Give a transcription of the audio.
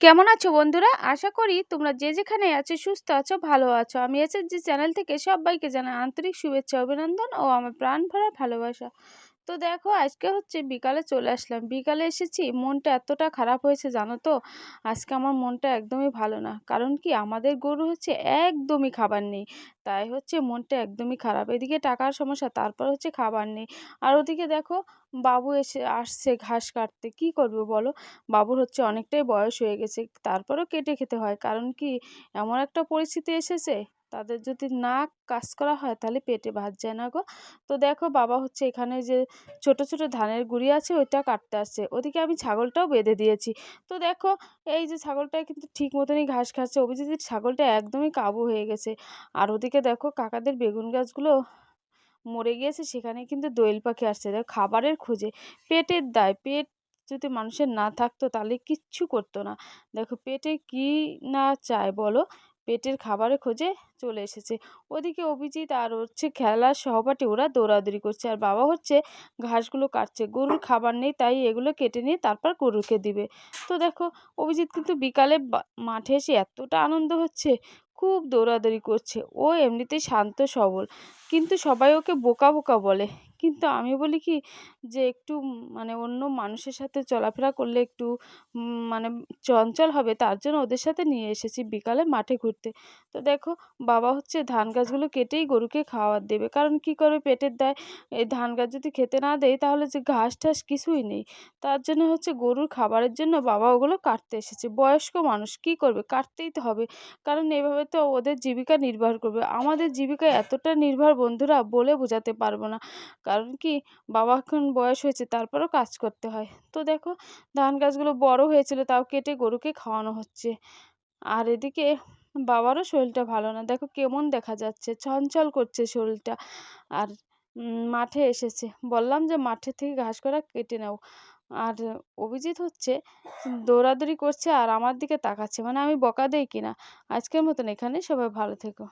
কেমন আছো বন্ধুরা? আশা করি তোমরা যে যেখানে আছো সুস্থ আছো, ভালো আছো। আমি এসএসজি চ্যানেল থেকে সবাইকে জানাই আন্তরিক শুভেচ্ছা, অভিনন্দন ও আমার প্রাণ ভরা ভালোবাসা। তো দেখো আজকে হচ্ছে বিকালে চলে আসলাম। বিকালে এসেছি, মনটা এতটা খারাপ হয়েছে জানো তো। আজকে আমার মনটা একদমই ভালো না। কারণ কি আমাদের গরু হচ্ছে একদমই খাবার নেই। তাই হচ্ছে মনটা একদমই খারাপ। এদিকে টাকার সমস্যা, তারপর হচ্ছে খাবার নেই। আর ওদিকে দেখো বাবু আসছে ঘাস কাটতে। কি করবে বলো? বাবুর হচ্ছে অনেকটাই বয়স হয়ে গেছে। তারপরেও কেটে খেতে হয়। কারণ কি এমন একটা পরিস্থিতি এসেছে, তাদের যদি না কাজ করা হয় তাহলে পেটে ভাত যায় না গো। তো দেখো বাবা হচ্ছে এখানে যে ছোট ছোট ধানের গুঁড়ি আছে ওইটা কাটতে আসছে। ওদিকে আমি ছাগলটাও বেঁধে দিয়েছি। তো দেখো এই যে ছাগলটা কিন্তু ঠিক মতনই ঘাস খাচ্ছে। অভিজিতের ছাগলটা একদমই কাবু হয়ে গেছে। আর ওদিকে দেখো কাকাদের বেগুন গাছগুলো মরে গিয়েছে, সেখানে কিন্তু দোয়েল পাখি আসছে দেখো খাবারের খোঁজে। পেটের দায়, পেট যদি মানুষের না থাকতো তাহলে কিচ্ছু করতো না। দেখো পেটে কি না চায় বলো, পেটের খাবারের খোঁজে চলে এসেছে। ওদিকে অভিজিৎ আর হচ্ছে খেলার সহপাঠী ওরা দৌড়াদৌড়ি করছে, আর বাবা হচ্ছে ঘাসগুলো কাটছে। গরুর খাবার নেই, তাই এগুলো কেটে নিয়ে তারপর গরুকে দিবে। তো দেখো অভিজিৎ কিন্তু বিকালে মাঠে এসে এতটা আনন্দ হচ্ছে, খুব দৌড়াদৌড়ি করছে। ও এমনিতেই শান্ত সবল, কিন্তু সবাই ওকে বোকা বোকা বলে। কিন্তু আমি বলি কি যে একটু মানে অন্য মানুষের সাথে চলাফেরা করলে একটু মানে চঞ্চল হবে, তার জন্য ওদের সাথে নিয়ে এসেছি বিকালে মাঠে ঘুরতে। তো দেখো বাবা হচ্ছে ধান গাছগুলো কেটেই গরুকে খাওয়ার দেবে। কারণ কি করবে, পেটের দায়। এই ধান গাছ যদি খেতে না দেয় তাহলে যে ঘাস টাস কিছুই নেই। তার জন্য হচ্ছে গরুর খাবারের জন্য বাবা ওগুলো কাটতে এসেছে। বয়স্ক মানুষ কি করবে, কাটতেই তো হবে। কারণ এভাবে তো ওদের জীবিকা নির্ভর করবে। আমাদের জীবিকা এতটা নির্ভর বন্ধুরা বলে বোঝাতে পারবো না। কারণ কি বাবা এখন বয়স হয়েছে, তারপরেও কাজ করতে হয়। তো দেখো ধান গাছগুলো বড় হয়েছিল, তাও কেটে গরুকে খাওয়ানো হচ্ছে। আর এদিকে বাবারও শরীরটা ভালো না, দেখো কেমন দেখা যাচ্ছে, চঞ্চল করছে শরীরটা। আর মাঠে এসেছে, বললাম যে মাঠে থেকে ঘাস করা কেটে নাও। আর অভিজিৎ হচ্ছে দৌড়াদৌড়ি করছে আর আমার দিকে তাকাচ্ছে, মানে আমি বকা দেই কিনা। আজকের মতন এখানে, সবাই ভালো থেকো।